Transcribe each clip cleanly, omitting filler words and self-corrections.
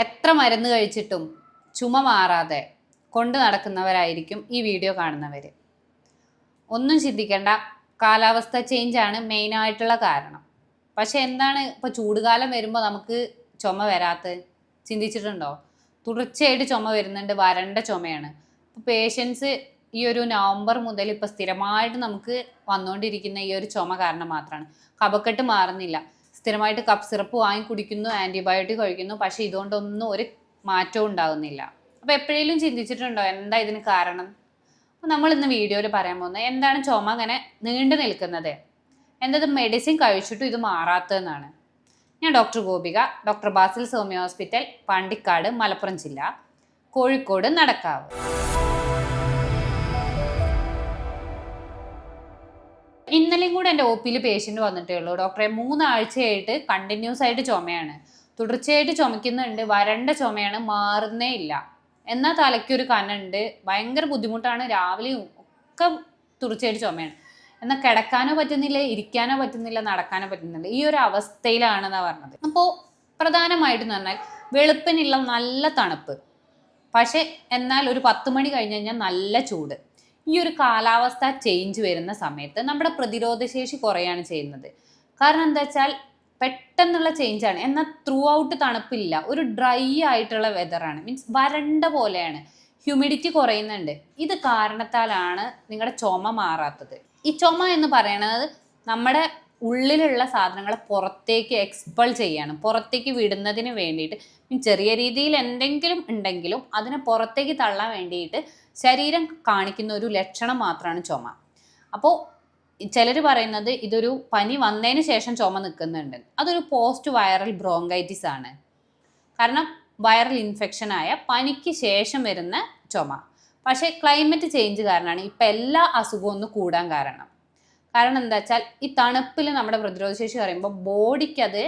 എത്ര മരുന്ന് കഴിച്ചിട്ടും ചുമ മാറാതെ കൊണ്ട് നടക്കുന്നവരായിരിക്കും ഈ വീഡിയോ കാണുന്നവർ. ഒന്നും ചിന്തിക്കേണ്ട, കാലാവസ്ഥ ചേഞ്ചാണ് മെയിനായിട്ടുള്ള കാരണം. പക്ഷെ എന്താണ് ഇപ്പോൾ ചൂടുകാലം വരുമ്പോൾ നമുക്ക് ചുമ വരാത്തത് ചിന്തിച്ചിട്ടുണ്ടോ? തുടർച്ചയായിട്ട് ചുമ വരുന്നുണ്ട്, വരണ്ട ചുമയാണ്. ഇപ്പോൾ പേഷ്യൻസ് ഈ ഒരു നവംബർ മുതൽ ഇപ്പോൾ സ്ഥിരമായിട്ട് നമുക്ക് വന്നുകൊണ്ടിരിക്കുന്ന ഈ ഒരു ചുമ കാരണം മാത്രമാണ്. കഫക്കെട്ട് മാറുന്നില്ല, സ്ഥിരമായിട്ട് കഫ് സിറപ്പ് വാങ്ങി കുടിക്കുന്നു, ആൻറ്റിബയോട്ടിക് കഴിക്കുന്നു, പക്ഷേ ഇതുകൊണ്ടൊന്നും ഒരു മാറ്റവും ഉണ്ടാകുന്നില്ല. അപ്പോൾ എപ്പോഴേലും ചിന്തിച്ചിട്ടുണ്ടോ എന്താ ഇതിന് കാരണം? അപ്പോൾ നമ്മൾ ഇന്ന് വീഡിയോയിൽ പറയാൻ പോകുന്നത് എന്താണ് ചുമ അങ്ങനെ നീണ്ടു നിൽക്കുന്നത്, എന്തത് മെഡിസിൻ കഴിച്ചിട്ടും ഇത് മാറാത്തതെന്നാണ്. ഞാൻ doctor Gopika, doctor Basil's homeo hospital, Pandikkad, Malappuram ജില്ല, കോഴിക്കോട് നടക്കാവ്. ഇന്നലെയും കൂടെ എൻ്റെ OP-യിൽ പേഷ്യൻ്റ് വന്നിട്ടേ ഉള്ളൂ. ഡോക്ടറെ 3 ആഴ്ചയായിട്ട് കണ്ടിന്യൂസ് ആയിട്ട് ചുമയാണ്, തുടർച്ചയായിട്ട് ചുമക്കുന്നുണ്ട്, വരണ്ട ചുമയാണ്, മാറുന്നേ ഇല്ല. എന്നാൽ തലയ്ക്കൊരു കനുണ്ട്, ഭയങ്കര ബുദ്ധിമുട്ടാണ്, രാവിലെയും ഒക്കെ തുടർച്ചയായിട്ട് ചുമയാണ്. എന്നാൽ കിടക്കാനോ പറ്റുന്നില്ല, ഇരിക്കാനോ പറ്റുന്നില്ല, നടക്കാനോ പറ്റുന്നില്ല, ഈ ഒരു അവസ്ഥയിലാണെന്നാണ് പറഞ്ഞത്. അപ്പോൾ പ്രധാനമായിട്ടെന്ന് പറഞ്ഞാൽ വെളുപ്പിനുള്ള നല്ല തണുപ്പ്, പക്ഷേ എന്നാൽ ഒരു 10 മണി കഴിഞ്ഞ് കഴിഞ്ഞാൽ നല്ല ചൂട്. ഈ ഒരു കാലാവസ്ഥ ചേഞ്ച് വരുന്ന സമയത്ത് നമ്മുടെ പ്രതിരോധശേഷി കുറയാണ് ചെയ്യുന്നത്. കാരണം എന്താ വെച്ചാൽ പെട്ടെന്നുള്ള ചേഞ്ചാണ്, എന്നാൽ ത്രൂ ഔട്ട് തണുപ്പില്ല, ഒരു ഡ്രൈ ആയിട്ടുള്ള വെതറാണ്, മീൻസ് വരണ്ട പോലെയാണ്, ഹ്യൂമിഡിറ്റി കുറയുന്നുണ്ട്. ഇത് കാരണത്താലാണ് നിങ്ങളുടെ ചുമ മാറാത്തത്. ഈ ചുമ എന്ന് പറയുന്നത് നമ്മുടെ ഉള്ളിലുള്ള സാധനങ്ങളെ പുറത്തേക്ക് എക്സ്പൾ ചെയ്യാണ്, പുറത്തേക്ക് വിടുന്നതിന് വേണ്ടിയിട്ട്. ചെറിയ രീതിയിൽ എന്തെങ്കിലും ഉണ്ടെങ്കിലും അതിനെ പുറത്തേക്ക് തള്ളാൻ വേണ്ടിയിട്ട് ശരീരം കാണിക്കുന്ന ഒരു ലക്ഷണം മാത്രമാണ് ചുമ. അപ്പോൾ ചിലർ പറയുന്നത് ഇതൊരു പനി വന്നതിന് ശേഷം ചുമ നിൽക്കുന്നുണ്ട്. അതൊരു പോസ്റ്റ് വൈറൽ ബ്രോങ്കൈറ്റിസ് ആണ്. കാരണം വൈറൽ ഇൻഫെക്ഷനായ പനിക്ക് ശേഷം വരുന്ന ചുമ. പക്ഷേ ക്ലൈമറ്റ് ചേഞ്ച് കാരണമാണ് ഇപ്പം എല്ലാ അസുഖവും ഒന്ന് കൂടാൻ കാരണം. കാരണം എന്താ വെച്ചാൽ ഈ തണുപ്പിൽ നമ്മുടെ പ്രതിരോധശേഷി പറയുമ്പോൾ ബോഡിക്ക് അത്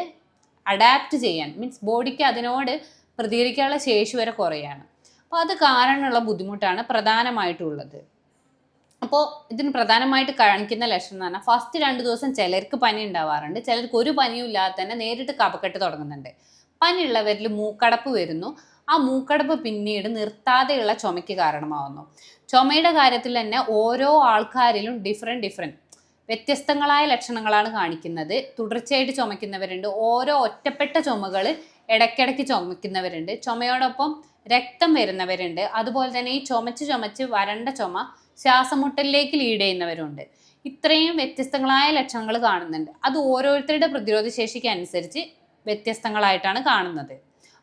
അഡാപ്റ്റ് ചെയ്യാൻ, മീൻസ് ബോഡിക്ക് അതിനോട് പ്രതികരിക്കാനുള്ള ശേഷി വരെ കുറയാണ്. അപ്പോൾ അത് കാരണമുള്ള ബുദ്ധിമുട്ടാണ് പ്രധാനമായിട്ടുള്ളത്. അപ്പോൾ ഇതിന് പ്രധാനമായിട്ട് കാണിക്കുന്ന ലക്ഷണം എന്ന് പറഞ്ഞാൽ ഫസ്റ്റ് 2 ദിവസം ചിലർക്ക് പനി ഉണ്ടാവാറുണ്ട്, ചിലർക്ക് ഒരു പനിയും ഇല്ലാതെ തന്നെ നേരിട്ട് കഫക്കെട്ട് തുടങ്ങുന്നുണ്ട്. പനിയുള്ളവരിൽ മൂക്കടപ്പ് വരുന്നു, ആ മൂക്കടപ്പ് പിന്നീട് നിർത്താതെയുള്ള ചുമയ്ക്ക് കാരണമാവുന്നു. ചുമയുടെ കാര്യത്തിൽ തന്നെ ഓരോ ആൾക്കാരിലും ഡിഫറെൻറ്റ് വ്യത്യസ്തങ്ങളായ ലക്ഷണങ്ങളാണ് കാണിക്കുന്നത്. തുടർച്ചയായിട്ട് ചുമയ്ക്കുന്നവരുണ്ട്, ഓരോ ഒറ്റപ്പെട്ട ചുമകൾ ഇടയ്ക്കിടയ്ക്ക് ചുമയ്ക്കുന്നവരുണ്ട്, ചുമയോടൊപ്പം രക്തം വരുന്നവരുണ്ട്, അതുപോലെ തന്നെ ഈ ചുമച്ച് വരണ്ട ചുമ ശ്വാസമുട്ടലിലേക്ക് ലീഡ് ചെയ്യുന്നവരുണ്ട്. ഇത്രയും വ്യത്യസ്തങ്ങളായ ലക്ഷണങ്ങൾ കാണുന്നുണ്ട്. അത് ഓരോരുത്തരുടെ പ്രതിരോധ ശേഷിക്ക് അനുസരിച്ച് വ്യത്യസ്തങ്ങളായിട്ടാണ് കാണുന്നത്.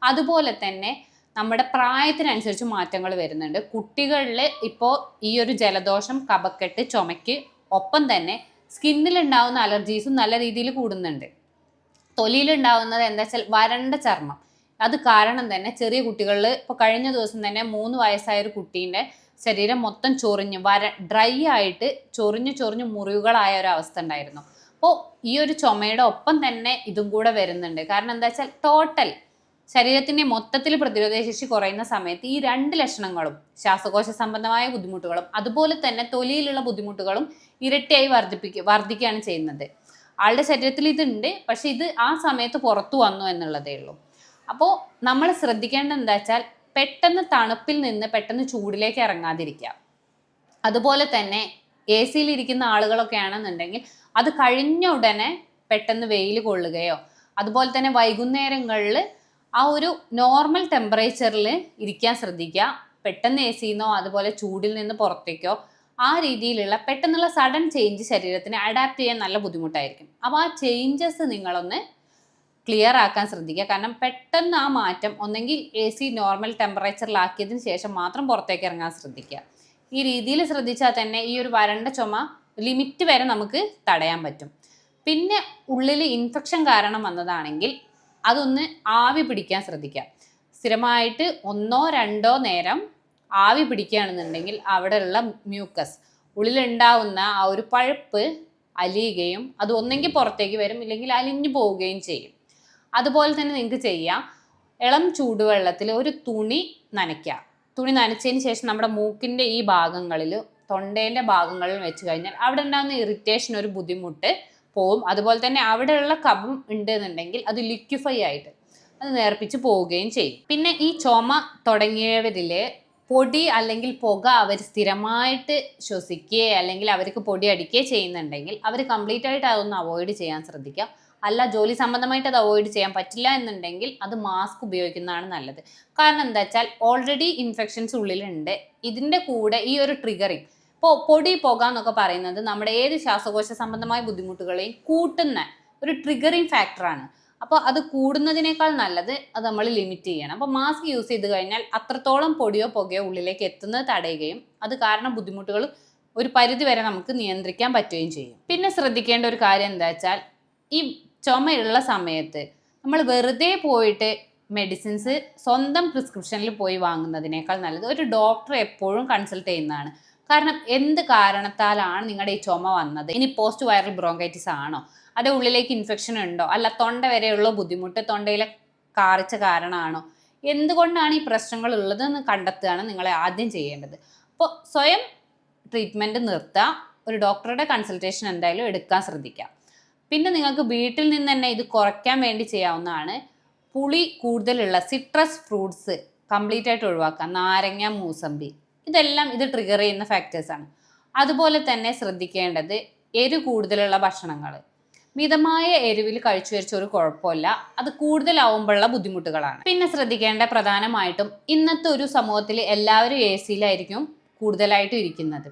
അതുപോലെ തന്നെ നമ്മുടെ പ്രായത്തിനനുസരിച്ച് മാറ്റങ്ങൾ വരുന്നുണ്ട്. കുട്ടികളിൽ ഇപ്പോൾ ഈ ഒരു ജലദോഷം, കഫക്കെട്ട്, ചുമയ്ക്ക് ഒപ്പം തന്നെ സ്കിന്നിലുണ്ടാവുന്ന അലർജീസും നല്ല രീതിയിൽ കൂടുന്നുണ്ട്. തൊലിയിലുണ്ടാവുന്നത് എന്താ വെച്ചാൽ വരണ്ട ചർമ്മം. അത് കാരണം തന്നെ ചെറിയ കുട്ടികളിൽ ഇപ്പോൾ കഴിഞ്ഞ ദിവസം തന്നെ 3 വയസ്സായ ഒരു കുട്ടീൻ്റെ ശരീരം മൊത്തം ചൊറിഞ്ഞ് ഡ്രൈ ആയിട്ട് ചൊറിഞ്ഞ് മുറിവുകളായ ഒരു അവസ്ഥ ഉണ്ടായിരുന്നു. അപ്പോൾ ഈ ഒരു ചുമയുടെ ഒപ്പം തന്നെ ഇതും കൂടെ വരുന്നുണ്ട്. കാരണം എന്താ വെച്ചാൽ ടോട്ടൽ ശരീരത്തിൻ്റെ മൊത്തത്തിൽ പ്രതിരോധശേഷി കുറയുന്ന സമയത്ത് ഈ 2 ലക്ഷണങ്ങളും, ശ്വാസകോശ സംബന്ധമായ ബുദ്ധിമുട്ടുകളും അതുപോലെ തന്നെ തൊലിയിലുള്ള ബുദ്ധിമുട്ടുകളും ഇരട്ടിയായി വർദ്ധിക്കുകയാണ് ചെയ്യുന്നത്. ആളുടെ ശരീരത്തിൽ ഇതുണ്ട്, പക്ഷെ ഇത് ആ സമയത്ത് പുറത്തു വന്നു എന്നുള്ളതേ ഉള്ളൂ. അപ്പോൾ നമ്മൾ ശ്രദ്ധിക്കേണ്ടത് എന്താ വെച്ചാൽ പെട്ടെന്ന് തണുപ്പിൽ നിന്ന് പെട്ടെന്ന് ചൂടിലേക്ക് ഇറങ്ങാതിരിക്കുക. അതുപോലെ തന്നെ AC-യിൽ ഇരിക്കുന്ന ആളുകളൊക്കെ ആണെന്നുണ്ടെങ്കിൽ അത് കഴിഞ്ഞ ഉടനെ പെട്ടെന്ന് വെയിൽ കൊള്ളുകയോ, അതുപോലെ തന്നെ വൈകുന്നേരങ്ങളിൽ ആ ഒരു നോർമൽ ടെമ്പറേച്ചറിൽ ഇരിക്കാൻ ശ്രദ്ധിക്കുക. പെട്ടെന്ന് AC-ന്നോ അതുപോലെ ചൂടിൽ നിന്ന് പുറത്തേക്കോ ആ രീതിയിലുള്ള പെട്ടെന്നുള്ള സഡൻ ചേഞ്ച് ശരീരത്തിന് അഡാപ്റ്റ് ചെയ്യാൻ നല്ല ബുദ്ധിമുട്ടായിരിക്കും. അപ്പോൾ ആ ചേഞ്ചസ് നിങ്ങളൊന്ന് ക്ലിയർ ആക്കാൻ ശ്രദ്ധിക്കുക. കാരണം പെട്ടെന്ന് ആ മാറ്റം ഒന്നെങ്കിൽ AC നോർമൽ ടെമ്പറേച്ചറിലാക്കിയതിന് ശേഷം മാത്രം പുറത്തേക്ക് ഇറങ്ങാൻ ശ്രദ്ധിക്കുക. ഈ രീതിയിൽ ശ്രദ്ധിച്ചാൽ തന്നെ ഈ ഒരു വരണ്ട ചുമ ലിമിറ്റ് വരെ നമുക്ക് തടയാൻ പറ്റും. പിന്നെ ഉള്ളിൽ ഇൻഫെക്ഷൻ കാരണം വന്നതാണെങ്കിൽ അതൊന്ന് ആവി പിടിക്കാൻ ശ്രദ്ധിക്കുക. സ്ഥിരമായിട്ട് 1-2 നേരം ആവി പിടിക്കുകയാണെന്നുണ്ടെങ്കിൽ അവിടെയുള്ള മ്യൂക്കസ്, ഉള്ളിലുണ്ടാവുന്ന ആ ഒരു പഴുപ്പ് അലിയുകയും അത് ഒന്നെങ്കിൽ പുറത്തേക്ക് വരും, ഇല്ലെങ്കിൽ അലിഞ്ഞു പോവുകയും ചെയ്യും. അതുപോലെ തന്നെ നിങ്ങൾക്ക് ചെയ്യാം, ഇളം ചൂടുവെള്ളത്തിൽ ഒരു തുണി നനയ്ക്കുക. തുണി നനച്ചതിന് ശേഷം നമ്മുടെ മൂക്കിൻ്റെ ഈ ഭാഗങ്ങളിൽ, തൊണ്ടേൻ്റെ ഭാഗങ്ങളിൽ വെച്ച് കഴിഞ്ഞാൽ അവിടെ ഉണ്ടാകുന്ന ഇറിറ്റേഷൻ, ഒരു ബുദ്ധിമുട്ട് പോവും. അതുപോലെ തന്നെ അവിടെയുള്ള കഫം ഉണ്ട് എന്നുണ്ടെങ്കിൽ അത് ലിക്വിഫൈ ആയിട്ട് അത് നേർപ്പിച്ച് പോവുകയും ചെയ്യും. പിന്നെ ഈ ചുമ തുടങ്ങിയവരിൽ പൊടി അല്ലെങ്കിൽ പുക അവർ സ്ഥിരമായിട്ട് ശ്വസിക്കുകയോ അല്ലെങ്കിൽ അവർക്ക് പൊടി അടിക്കുകയോ ചെയ്യുന്നുണ്ടെങ്കിൽ അവർ കംപ്ലീറ്റ് ആയിട്ട് അതൊന്ന് അവോയ്ഡ് ചെയ്യാൻ ശ്രദ്ധിക്കുക. അല്ല, ജോലി സംബന്ധമായിട്ട് അത് അവോയ്ഡ് ചെയ്യാൻ പറ്റില്ല എന്നുണ്ടെങ്കിൽ അത് മാസ്ക് ഉപയോഗിക്കുന്നതാണ് നല്ലത്. കാരണം എന്താ വെച്ചാൽ ഓൾറെഡി ഇൻഫെക്ഷൻസ് ഉള്ളിലുണ്ട്. ഇതിൻ്റെ കൂടെ ഈ ഒരു ട്രിഗറിങ്, ഇപ്പോൾ പൊടി പുക എന്നൊക്കെ പറയുന്നത് നമ്മുടെ ഏത് ശ്വാസകോശ സംബന്ധമായ ബുദ്ധിമുട്ടുകളെയും കൂട്ടുന്ന ഒരു ട്രിഗറിങ് ഫാക്ടറാണ്. അപ്പോൾ അത് കൂടുന്നതിനേക്കാൾ നല്ലത് അത് നമ്മൾ ലിമിറ്റ് ചെയ്യണം. അപ്പോൾ മാസ്ക് യൂസ് ചെയ്ത് കഴിഞ്ഞാൽ അത്രത്തോളം പൊടിയോ പുകയോ ഉള്ളിലേക്ക് എത്തുന്നത് തടയുകയും അത് കാരണം ബുദ്ധിമുട്ടുകൾ ഒരു പരിധി വരെ നമുക്ക് നിയന്ത്രിക്കാൻ പറ്റുകയും ചെയ്യും. പിന്നെ ശ്രദ്ധിക്കേണ്ട ഒരു കാര്യം എന്താ വെച്ചാൽ ഈ ചുമയുള്ള സമയത്ത് നമ്മൾ വെറുതെ പോയിട്ട് മെഡിസിൻസ് സ്വന്തം പ്രിസ്ക്രിപ്ഷനിൽ പോയി വാങ്ങുന്നതിനേക്കാൾ നല്ലത് ഒരു ഡോക്ടറെ എപ്പോഴും കൺസൾട്ട് ചെയ്യുന്നതാണ്. കാരണം എന്ത് കാരണത്താലാണ് നിങ്ങളുടെ ഈ ചുമ വന്നത്, ഇനി പോസ്റ്റ് വൈറൽ ബ്രോങ്കൈറ്റിസ് ആണോ, അത് ഉള്ളിലേക്ക് ഇൻഫെക്ഷൻ ഉണ്ടോ, അല്ല തൊണ്ട വരെയുള്ള ബുദ്ധിമുട്ട് തൊണ്ടയിലെ കാറിച്ച കാരണമാണോ, എന്തുകൊണ്ടാണ് ഈ പ്രശ്നങ്ങൾ ഉള്ളതെന്ന് കണ്ടെത്തുകയാണ് നിങ്ങളെ ആദ്യം ചെയ്യേണ്ടത്. അപ്പോൾ സ്വയം ട്രീറ്റ്മെൻറ്റ് നിർത്തുക, ഒരു ഡോക്ടറുടെ കൺസൾട്ടേഷൻ എന്തായാലും എടുക്കാൻ ശ്രദ്ധിക്കാം. പിന്നെ നിങ്ങൾക്ക് വീട്ടിൽ നിന്ന് തന്നെ ഇത് കുറയ്ക്കാൻ വേണ്ടി ചെയ്യാവുന്നതാണ്. പുളി കൂടുതലുള്ള സിട്രസ് ഫ്രൂട്ട്സ് കംപ്ലീറ്റ് ആയിട്ട് ഒഴിവാക്കുക. നാരങ്ങ, മൂസമ്പി, ഇതെല്ലാം ഇത് ട്രിഗർ ചെയ്യുന്ന ഫാക്ടേഴ്സാണ്. അതുപോലെ തന്നെ ശ്രദ്ധിക്കേണ്ടത് കൂടുതലുള്ള ഭക്ഷണങ്ങൾ. മിതമായ എരിവിൽ കഴിച്ചു വരച്ച ഒരു കുഴപ്പമില്ല, അത് കൂടുതലാവുമ്പോഴുള്ള ബുദ്ധിമുട്ടുകളാണ്. പിന്നെ ശ്രദ്ധിക്കേണ്ട പ്രധാനമായിട്ടും ഇന്നത്തെ ഒരു സമൂഹത്തിൽ എല്ലാവരും എ സിയിലായിരിക്കും കൂടുതലായിട്ടും ഇരിക്കുന്നത്.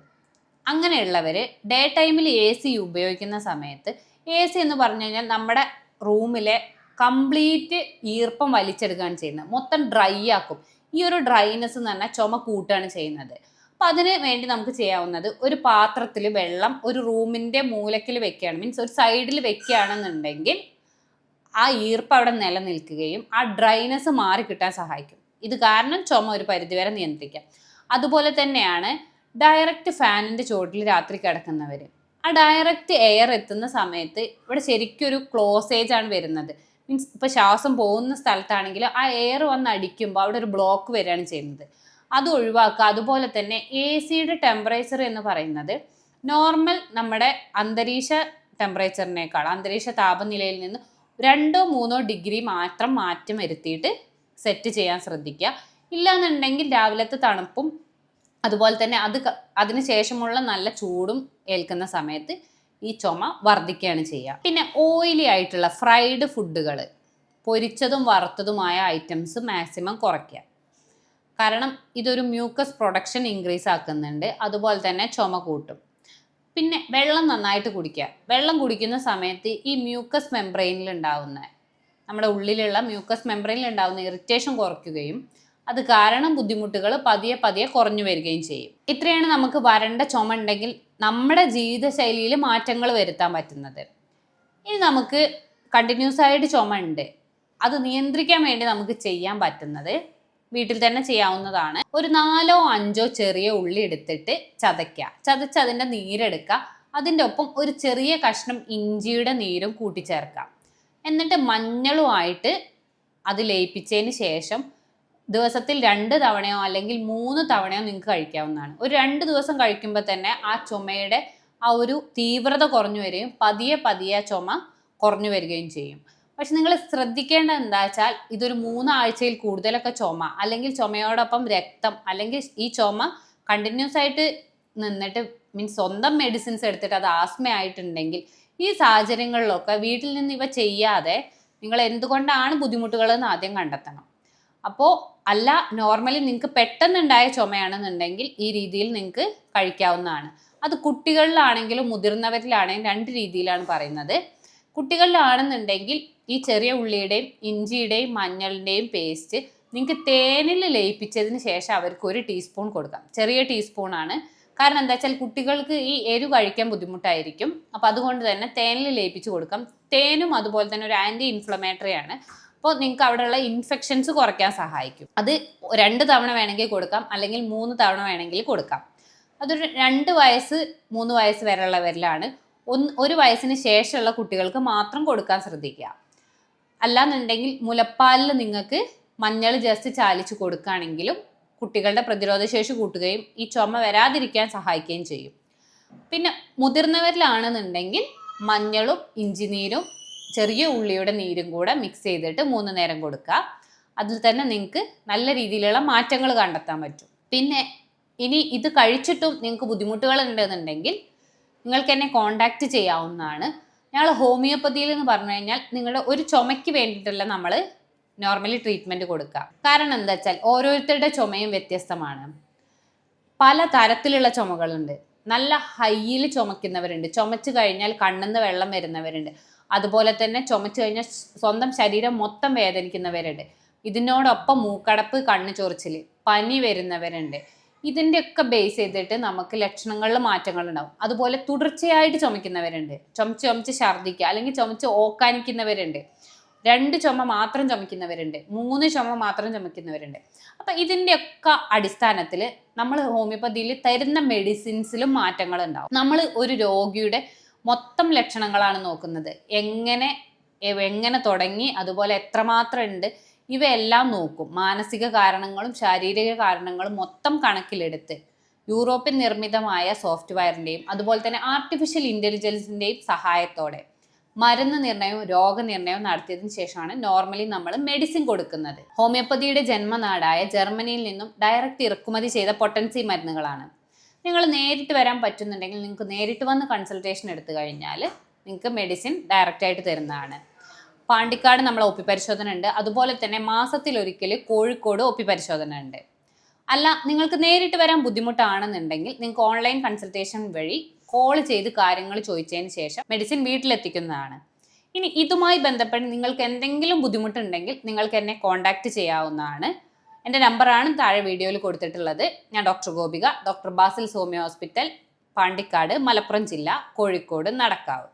അങ്ങനെയുള്ളവർ ഡേ ടൈമിൽ എ സി ഉപയോഗിക്കുന്ന സമയത്ത്, എ സി എന്ന് പറഞ്ഞു കഴിഞ്ഞാൽ നമ്മുടെ റൂമിലെ കംപ്ലീറ്റ് ഈർപ്പം വലിച്ചെടുക്കുകയാണ് ചെയ്യുന്നത്, മൊത്തം ഡ്രൈ ആക്കും. ഈ ഒരു ഡ്രൈനെസ് എന്ന് പറഞ്ഞാൽ ചുമ കൂട്ടുകയാണ് ചെയ്യുന്നത്. അപ്പം അതിന് വേണ്ടി നമുക്ക് ചെയ്യാവുന്നത് ഒരു പാത്രത്തിൽ വെള്ളം ഒരു റൂമിൻ്റെ മൂലക്കിൽ വെക്കുകയാണ്, മീൻസ് ഒരു സൈഡിൽ വെക്കുകയാണെന്നുണ്ടെങ്കിൽ ആ ഈർപ്പം അവിടെ നിലനിൽക്കുകയും ആ ഡ്രൈനെസ് മാറി കിട്ടാൻ സഹായിക്കും. ഇത് കാരണം ചുമ ഒരു പരിധിവരെ നിയന്ത്രിക്കാം. അതുപോലെ തന്നെയാണ് ഡയറക്റ്റ് ഫാനിൻ്റെ ചുവട്ടിൽ രാത്രി കിടക്കുന്നവർ. ആ ഡയറക്റ്റ് എയർ എത്തുന്ന സമയത്ത് ഇവിടെ ശരിക്കും ഒരു ക്ലോസേജ് ആണ് വരുന്നത്. മീൻസ് ഇപ്പോൾ ശ്വാസം പോകുന്ന സ്ഥലത്താണെങ്കിൽ ആ എയർ വന്ന് അടിക്കുമ്പോൾ അവിടെ ഒരു ബ്ലോക്ക് വരികയാണ് ചെയ്യുന്നത്. അത് ഒഴിവാക്കുക. അതുപോലെ തന്നെ എ സിയുടെ ടെമ്പറേച്ചർ എന്ന് പറയുന്നത് നോർമൽ നമ്മുടെ അന്തരീക്ഷ ടെമ്പറേച്ചറിനേക്കാൾ, അന്തരീക്ഷ താപനിലയിൽ നിന്ന് 2-3 ഡിഗ്രി മാത്രം മാറ്റം വരുത്തിയിട്ട് സെറ്റ് ചെയ്യാൻ ശ്രദ്ധിക്കുക. ഇല്ലാന്നുണ്ടെങ്കിൽ രാവിലത്തെ തണുപ്പും അതുപോലെ തന്നെ അതിന് ശേഷമുള്ള നല്ല ചൂടും ഏൽക്കുന്ന സമയത്ത് ഈ ചുമ വർദ്ധിക്കുകയാണ് ചെയ്യുക. പിന്നെ ഓയിലി ആയിട്ടുള്ള ഫ്രൈഡ് ഫുഡുകൾ, പൊരിച്ചതും വറുത്തതുമായ ഐറ്റംസ് മാക്സിമം കുറയ്ക്കുക. കാരണം ഇതൊരു മ്യൂക്കസ് പ്രൊഡക്ഷൻ ഇൻക്രീസ് ആക്കുന്നുണ്ട്, അതുപോലെ തന്നെ ചുമ കൂട്ടും. പിന്നെ വെള്ളം നന്നായിട്ട് കുടിക്കുക. വെള്ളം കുടിക്കുന്ന സമയത്ത് ഈ മ്യൂക്കസ് മെംബ്രെയിനിൽ ഉണ്ടാകുന്ന, നമ്മുടെ ഉള്ളിലുള്ള മ്യൂക്കസ് മെംബ്രെയിനിൽ ഉണ്ടാകുന്ന ഇറിറ്റേഷൻ കുറയ്ക്കുകയും അത് കാരണം ബുദ്ധിമുട്ടുകൾ പതിയെ പതിയെ കുറഞ്ഞു വരികയും ചെയ്യും. ഇത്രയാണ് നമുക്ക് വരണ്ട ചുമ ഉണ്ടെങ്കിൽ നമ്മുടെ ജീവിതശൈലിയിൽ മാറ്റങ്ങൾ വരുത്താൻ പറ്റുന്നത്. ഇനി നമുക്ക് കണ്ടിന്യൂസ് ആയിട്ട് ചുമ ഉണ്ട്, അത് നിയന്ത്രിക്കാൻ വേണ്ടി നമുക്ക് ചെയ്യാൻ പറ്റുന്നത് വീട്ടിൽ തന്നെ ചെയ്യാവുന്നതാണ്. ഒരു 4-5 ചെറിയ ഉള്ളി എടുത്തിട്ട് ചതയ്ക്കുക. ചതച്ച് അതിൻ്റെ നീരെടുക്കുക. അതിൻ്റെ ഒപ്പം ഒരു ചെറിയ കഷ്ണം ഇഞ്ചിയുടെ നീരും കൂട്ടിച്ചേർക്കാം. എന്നിട്ട് മഞ്ഞളുമായിട്ട് അത് ലയിപ്പിച്ചതിന് ശേഷം ദിവസത്തിൽ 2 തവണയോ അല്ലെങ്കിൽ 3 തവണയോ നിങ്ങൾക്ക് കഴിക്കാവുന്നതാണ്. ഒരു 2 ദിവസം കഴിക്കുമ്പോൾ തന്നെ ആ ചുമയുടെ ആ ഒരു തീവ്രത കുറഞ്ഞു വരികയും പതിയെ പതിയെ ചുമ കുറഞ്ഞു വരികയും ചെയ്യും. പക്ഷെ നിങ്ങൾ ശ്രദ്ധിക്കേണ്ടത് എന്താ വെച്ചാൽ ഇതൊരു 3 ആഴ്ചയിൽ കൂടുതലൊക്കെ ചുമ, അല്ലെങ്കിൽ ചുമയോടൊപ്പം രക്തം, അല്ലെങ്കിൽ ഈ ചുമ കണ്ടിന്യൂസ് ആയിട്ട് നിന്നിട്ട് മീൻസ് സ്വന്തം മെഡിസിൻസ് എടുത്തിട്ട് അത് ആസ്മയായിട്ടുണ്ടെങ്കിൽ ഈ സാഹചര്യങ്ങളിലൊക്കെ വീട്ടിൽ നിന്ന് ഇവ ചെയ്യാതെ നിങ്ങൾ എന്തുകൊണ്ടാണ് ബുദ്ധിമുട്ടുകളെന്ന് ആദ്യം കണ്ടെത്തണം. അപ്പോൾ അല്ല, നോർമലി നിങ്ങൾക്ക് പെട്ടെന്നുണ്ടായ ചുമയാണെന്നുണ്ടെങ്കിൽ ഈ രീതിയിൽ നിങ്ങൾക്ക് കഴിക്കാവുന്നതാണ്. അത് കുട്ടികളിലാണെങ്കിലും മുതിർന്നവരിലാണെങ്കിലും 2 രീതിയിലാണ് പറയുന്നത്. കുട്ടികളിലാണെന്നുണ്ടെങ്കിൽ ഈ ചെറിയ ഉള്ളിയുടെയും ഇഞ്ചിയുടെയും മഞ്ഞളിൻ്റെയും പേസ്റ്റ് നിങ്ങൾക്ക് തേനിൽ ലയിപ്പിച്ചതിന് ശേഷം അവർക്ക് 1 ടീസ്പൂൺ കൊടുക്കാം. ചെറിയ ടീസ്പൂണാണ്. കാരണം എന്താ വെച്ചാൽ കുട്ടികൾക്ക് ഈ എരിവ് കഴിക്കാൻ ബുദ്ധിമുട്ടായിരിക്കും. അപ്പോൾ അതുകൊണ്ട് തന്നെ തേനിൽ ലയിപ്പിച്ച് കൊടുക്കാം. തേനും അതുപോലെ തന്നെ ഒരു ആൻറ്റി ഇൻഫ്ലമേറ്ററി ആണ്. അപ്പോൾ നിങ്ങൾക്ക് അവിടെയുള്ള ഇൻഫെക്ഷൻസ് കുറയ്ക്കാൻ സഹായിക്കും. അത് 2 തവണ വേണമെങ്കിൽ കൊടുക്കാം, അല്ലെങ്കിൽ 3 തവണ വേണമെങ്കിൽ കൊടുക്കാം. അതൊരു 2 വയസ്സ് 3 വയസ്സ് വരെയുള്ളവരിലാണ്. 1 വയസ്സിന് ശേഷമുള്ള കുട്ടികൾക്ക് മാത്രം കൊടുക്കാൻ ശ്രദ്ധിക്കുക. അല്ലാന്നുണ്ടെങ്കിൽ മുലപ്പാലിൽ നിങ്ങൾക്ക് മഞ്ഞൾ ജസ്റ്റ് ചാലിച്ച് കൊടുക്കുകയാണെങ്കിലും കുട്ടികളുടെ പ്രതിരോധശേഷി കൂട്ടുകയും ഈ ചുമ വരാതിരിക്കാൻ സഹായിക്കുകയും ചെയ്യും. പിന്നെ മുതിർന്നവരിലാണെന്നുണ്ടെങ്കിൽ മഞ്ഞളും ഇഞ്ചിനീരും ചെറിയ ഉള്ളിയുടെ നീരും കൂടെ മിക്സ് ചെയ്തിട്ട് 3 നേരം കൊടുക്കുക. അതിൽ തന്നെ നിങ്ങൾക്ക് നല്ല രീതിയിലുള്ള മാറ്റങ്ങൾ കണ്ടെത്താൻ പറ്റും. പിന്നെ ഇനി ഇത് കഴിച്ചിട്ടും നിങ്ങൾക്ക് ബുദ്ധിമുട്ടുകൾ ഉണ്ടെന്നുണ്ടെങ്കിൽ നിങ്ങൾക്ക് എന്നെ കോണ്ടാക്ട് ചെയ്യാവുന്നതാണ്. ഞങ്ങൾ ഹോമിയോപ്പതിയിൽ എന്ന് പറഞ്ഞു കഴിഞ്ഞാൽ നിങ്ങളുടെ ഒരു ചുമയ്ക്ക് വേണ്ടിയിട്ടല്ല നമ്മൾ നോർമലി ട്രീറ്റ്മെൻറ്റ് കൊടുക്കുക. കാരണം എന്താ വെച്ചാൽ ഓരോരുത്തരുടെ ചുമയും വ്യത്യസ്തമാണ്. പല തരത്തിലുള്ള ചുമകളുണ്ട്. നല്ല ഹൈയിൽ ചുമക്കുന്നവരുണ്ട്, ചുമച്ച് കഴിഞ്ഞാൽ കണ്ണിന്ന് വെള്ളം വരുന്നവരുണ്ട്, അതുപോലെ തന്നെ ചുമച്ച് കഴിഞ്ഞാൽ സ്വന്തം ശരീരം മൊത്തം വേദനിക്കുന്നവരുണ്ട്, ഇതിനോടൊപ്പം മൂക്കടപ്പ്, കണ്ണ് ചൊറിച്ചിൽ, പനി വരുന്നവരുണ്ട്. ഇതിൻ്റെയൊക്കെ ബേസ് ചെയ്തിട്ട് നമുക്ക് ലക്ഷണങ്ങളിൽ മാറ്റങ്ങൾ ഉണ്ടാവും. അതുപോലെ തുടർച്ചയായിട്ട് ചുമക്കുന്നവരുണ്ട്, ചുമച്ച് ഛർദ്ദിക്കുക അല്ലെങ്കിൽ ചുമച്ച് ഓക്കാനിക്കുന്നവരുണ്ട്, 2 ചുമ മാത്രം ചുമക്കുന്നവരുണ്ട്, 3 ചുമ മാത്രം ചുമക്കുന്നവരുണ്ട്. അപ്പം ഇതിൻ്റെയൊക്കെ അടിസ്ഥാനത്തിൽ നമ്മൾ ഹോമിയോപ്പതിയിൽ തരുന്ന മെഡിസിൻസിലും മാറ്റങ്ങൾ ഉണ്ടാവും. നമ്മൾ ഒരു രോഗിയുടെ മൊത്തം ലക്ഷണങ്ങളാണ് നോക്കുന്നത്. എങ്ങനെ തുടങ്ങി, അതുപോലെ എത്രമാത്രം ഉണ്ട്, ഇവയെല്ലാം നോക്കും. മാനസിക കാരണങ്ങളും ശാരീരിക കാരണങ്ങളും മൊത്തം കണക്കിലെടുത്ത് യൂറോപ്യൻ നിർമ്മിതമായ സോഫ്റ്റ്വെയറിൻ്റെയും അതുപോലെ തന്നെ ആർട്ടിഫിഷ്യൽ ഇൻ്റലിജൻസിൻ്റെയും സഹായത്തോടെ മരുന്ന് നിർണ്ണയവും രോഗനിർണയവും നടത്തിയതിനു ശേഷമാണ് നോർമലി നമ്മൾ മെഡിസിൻ കൊടുക്കുന്നത്. ഹോമിയോപ്പതിയുടെ ജന്മനാടായ ജർമ്മനിയിൽ നിന്നും ഡയറക്റ്റ് ഇറക്കുമതി ചെയ്ത പൊട്ടൻസി മരുന്നുകളാണ്. നിങ്ങൾ നേരിട്ട് വരാൻ പറ്റുന്നുണ്ടെങ്കിൽ നിങ്ങൾക്ക് നേരിട്ട് വന്ന് കൺസൾട്ടേഷൻ എടുത്തു കഴിഞ്ഞാൽ നിങ്ങൾക്ക് മെഡിസിൻ ഡയറക്റ്റായിട്ട് തരുന്നതാണ്. പാണ്ടിക്കാട് നമ്മൾ ഒ പി പരിശോധന ഉണ്ട്. അതുപോലെ തന്നെ മാസത്തിലൊരിക്കൽ കോഴിക്കോട് ഒ പി പരിശോധന ഉണ്ട്. അല്ല, നിങ്ങൾക്ക് നേരിട്ട് വരാൻ ബുദ്ധിമുട്ടാണെന്നുണ്ടെങ്കിൽ നിങ്ങൾക്ക് ഓൺലൈൻ കൺസൾട്ടേഷൻ വഴി കോൾ ചെയ്ത് കാര്യങ്ങൾ ചോദിച്ചതിന് ശേഷം മെഡിസിൻ വീട്ടിലെത്തിക്കുന്നതാണ്. ഇനി ഇതുമായി ബന്ധപ്പെട്ട് നിങ്ങൾക്ക് എന്തെങ്കിലും ബുദ്ധിമുട്ടുണ്ടെങ്കിൽ നിങ്ങൾക്ക് എന്നെ കോൺടാക്റ്റ് ചെയ്യാവുന്നതാണ്. എൻ്റെ നമ്പറാണ് താഴെ വീഡിയോയിൽ കൊടുത്തിട്ടുള്ളത്. ഞാൻ doctor Gopika, doctor Basil homeo hospital, Pandikkad, Malappuram ജില്ല, കോഴിക്കോട്, നടക്കാവ്.